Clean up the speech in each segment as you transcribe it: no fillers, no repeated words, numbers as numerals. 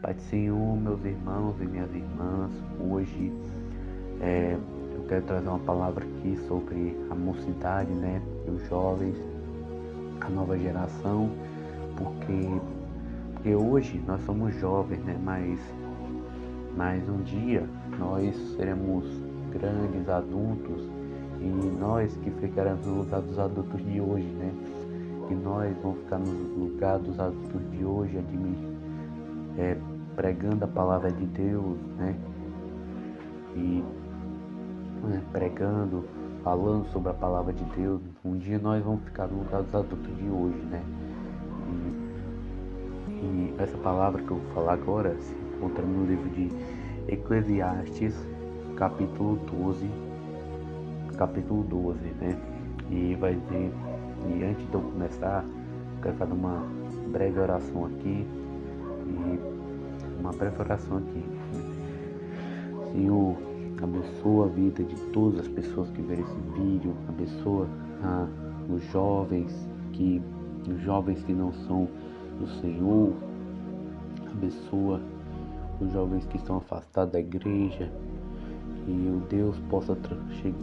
Pai do Senhor, meus irmãos e minhas irmãs, hoje eu quero trazer uma palavra aqui sobre a mocidade, né? Os jovens, a nova geração, porque hoje nós somos jovens, né? Mas um dia nós seremos grandes adultos e nós que ficaremos no lugar dos adultos de hoje, né? Que nós vamos ficar no lugar dos adultos de hoje, pregando a palavra de Deus, né? E pregando, falando sobre a palavra de Deus. Um dia nós vamos ficar no lugar dos adultos de hoje, né? E essa palavra que eu vou falar agora se encontra no livro de Eclesiastes, capítulo 12, né? E vai dizer, e antes de eu começar, eu quero fazer uma breve oração aqui. Senhor, abençoa a vida de todas as pessoas que verem esse vídeo, abençoa os jovens que não são do Senhor, abençoa os jovens que estão afastados da igreja, que o Deus possa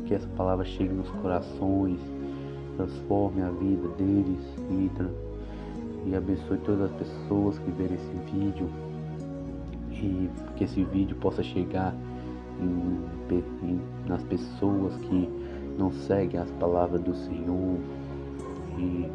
que essa palavra chegue nos corações, transforme a vida deles e abençoe todas as pessoas que verem esse vídeo, e que esse vídeo possa chegar nas pessoas que não seguem as palavras do Senhor, e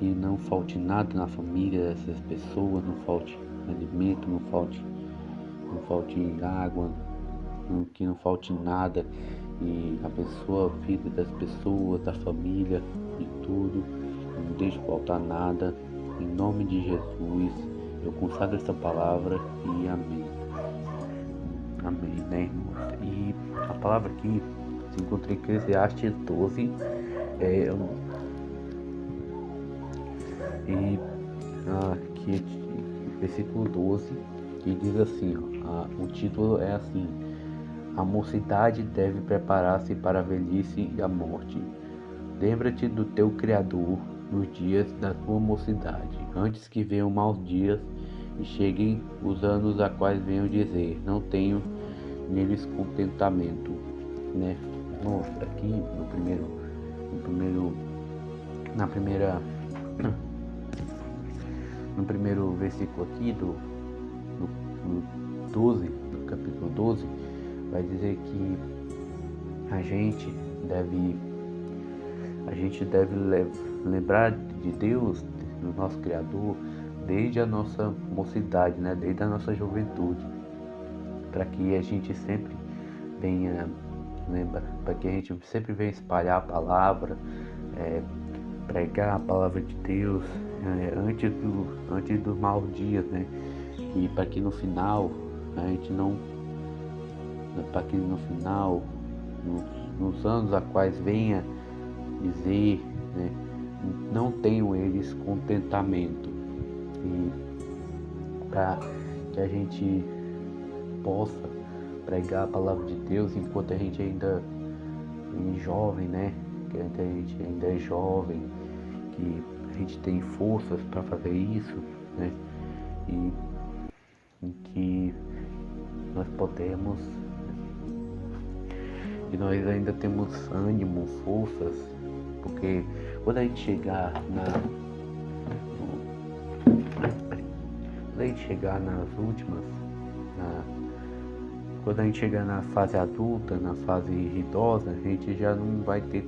que não falte nada na família dessas pessoas, não falte alimento, não falte água, que não falte nada, e abençoa a vida das pessoas, da família, de tudo, não deixe faltar nada. Em nome de Jesus, eu consagro essa palavra e amém. Amém, né, irmãos? E a palavra aqui se encontra em Eclesiastes 12, versículo 12, que diz assim, o título é assim: a mocidade deve preparar-se para a velhice e a morte. Lembra-te do teu Criador nos dias da tua mocidade, antes que venham maus dias e cheguem os anos a quais venham dizer, não tenho neles contentamento, né? Mostra aqui no primeiro versículo aqui do 12, do capítulo 12, vai dizer que a gente deve lembrar de Deus, do nosso Criador, desde a nossa mocidade, né? Desde a nossa juventude, para que a gente sempre venha lembrar, para que a gente sempre venha espalhar a palavra, pregar a palavra de Deus antes dos maus dias, né? E para que no final nos anos a quais venha dizer, né, não tenham eles contentamento, e para que a gente possa pregar a palavra de Deus enquanto a gente ainda é jovem, né? Que a gente ainda é jovem, que a gente tem forças para fazer isso, né? E em que nós podemos, e nós ainda temos ânimo, forças, porque quando a gente chegar quando a gente chegar na fase adulta, na fase idosa, a gente já não vai ter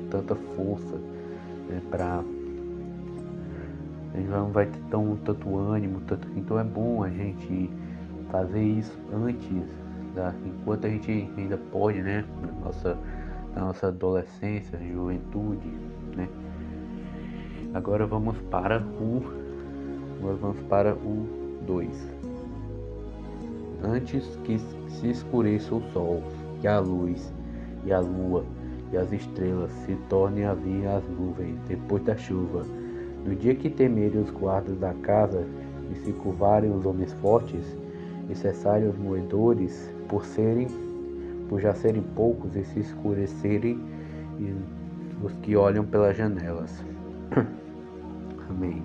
tanta força, né, a gente não vai ter tanto ânimo, então é bom a gente fazer isso enquanto a gente ainda pode, né, na nossa adolescência, juventude, né. Agora vamos para o 2. Antes que se escureça o sol, que a luz e a lua e as estrelas se tornem a vir as nuvens depois da chuva, no dia que temerem os guardas da casa e se curvarem os homens fortes e cessarem os moedores, por serem por já serem poucos e se escurecerem e os que olham pelas janelas. Amém.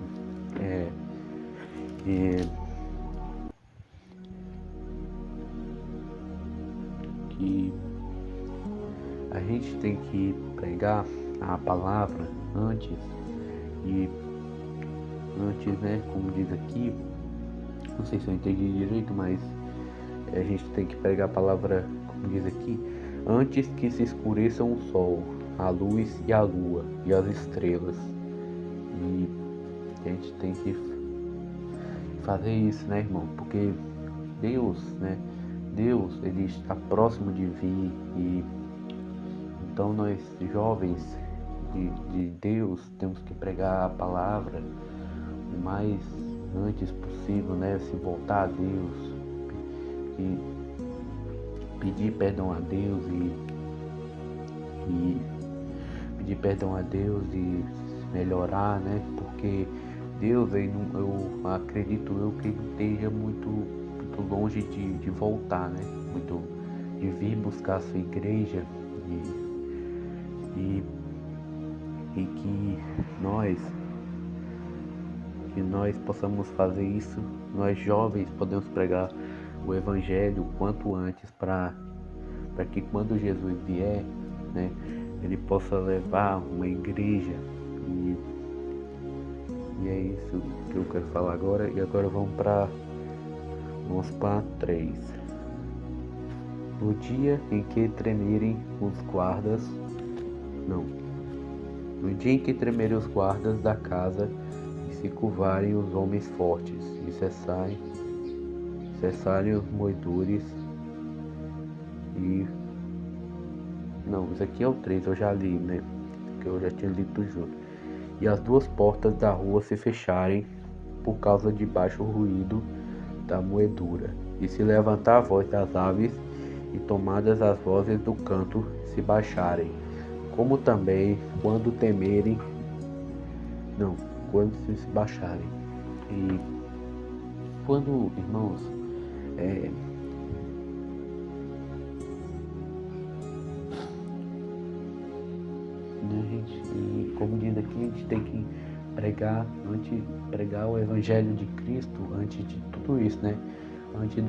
Que a gente tem que pregar a palavra antes, né, como diz aqui, não sei se eu entendi direito, mas a gente tem que pregar a palavra, como diz aqui, antes que se escureçam o sol, a luz e a lua e as estrelas. E a gente tem que fazer isso, né, irmão? Porque Deus, né? Deus, ele está próximo de vir, e então nós jovens de Deus temos que pregar a palavra o mais antes possível, né? Se voltar a Deus e pedir perdão a Deus e pedir perdão a Deus e melhorar, né? Porque Deus, eu acredito que ele esteja muito longe de voltar, né? Muito de vir buscar a sua igreja e que nós possamos fazer isso. Nós jovens podemos pregar o evangelho quanto antes para que quando Jesus vier, né, ele possa levar uma igreja, e é isso que eu quero falar agora. E agora vamos para 3. No dia em que tremerem os guardas, no dia em que tremerem os guardas da casa e se curvarem os homens fortes e cessarem os moedores e... Não, isso aqui é o 3, eu já li, né? Que eu já tinha lido junto. E as duas portas da rua se fecharem por causa de baixo ruído da moedura, e se levantar a voz das aves, e tomadas as vozes do canto se baixarem, como também quando se baixarem. E quando, irmãos, e como diz aqui, a gente tem que pregar o evangelho de Cristo antes de tudo isso, né? Antes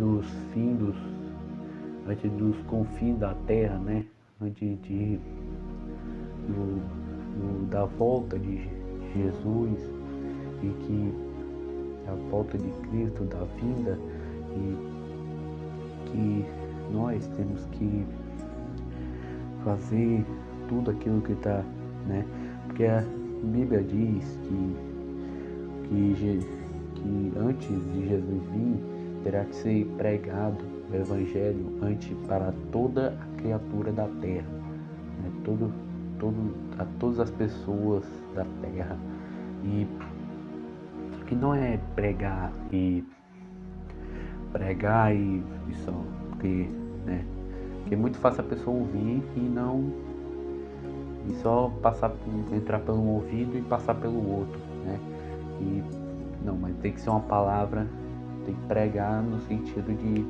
dos confins da terra, né? Antes da volta de Jesus, e que a volta de Cristo, da vinda, e que nós temos que fazer tudo aquilo que está, né? Porque a Bíblia diz que antes de Jesus vir, terá que ser pregado o Evangelho antes para toda a criatura da terra, né? A todas as pessoas da terra. E que não é pregar e só, porque, né? Porque é muito fácil a pessoa ouvir e só entrar pelo ouvido e passar pelo outro, né? E não, mas tem que ser uma palavra, tem que pregar no sentido de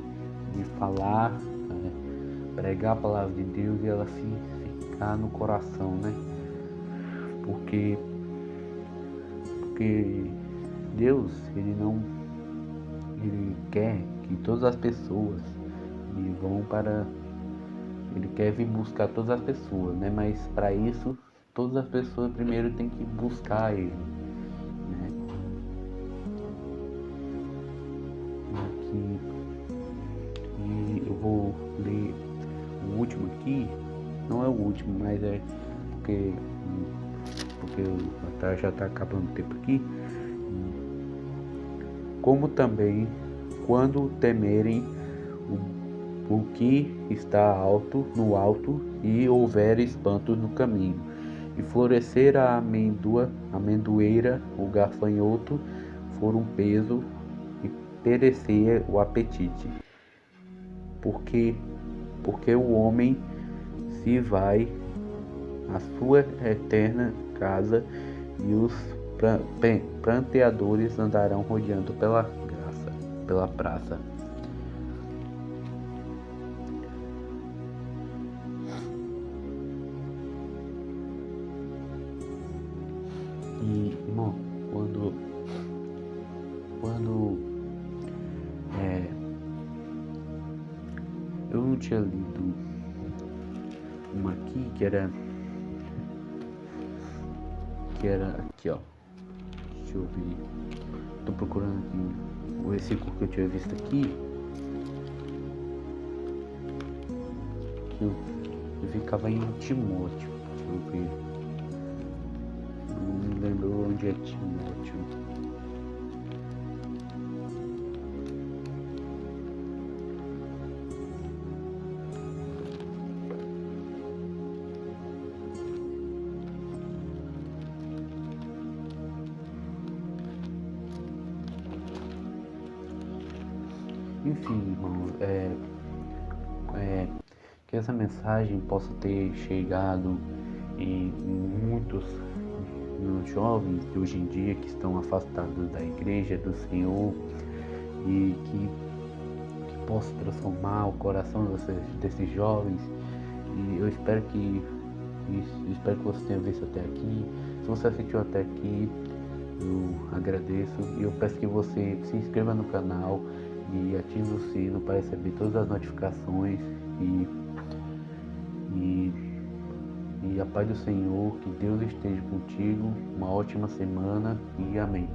falar, né? Pregar a palavra de Deus e ela ficar no coração, né? Porque Deus, ele quer que todas as pessoas ele quer vir buscar todas as pessoas, né? Mas para isso, todas as pessoas primeiro têm que buscar ele, né? E eu vou ler o último aqui, não é o último, mas é porque já está acabando o tempo aqui. Como também, quando temerem o que está no alto, e houver espanto no caminho, e florescer a amendoeira, o gafanhoto for um peso, e perecer o apetite. Porque o homem se vai à sua eterna casa, e os pranteadores andarão rodeando pela praça. Irmão, quando eu não tinha lido uma aqui que era aqui, ó. Deixa eu ver. Tô procurando aqui o versículo que eu tinha visto aqui. Que eu ficava em Timóteo. Deixa eu ver. Não me lembro onde é Timóteo. Enfim, irmãos, que essa mensagem possa ter chegado em muitos jovens de hoje em dia que estão afastados da igreja, do Senhor, e que possa transformar o coração desses jovens. E eu espero que você tenha visto até aqui. Se você assistiu até aqui, eu agradeço e eu peço que você se inscreva no canal e ative o sino para receber todas as notificações e a paz do Senhor, que Deus esteja contigo, uma ótima semana e amém.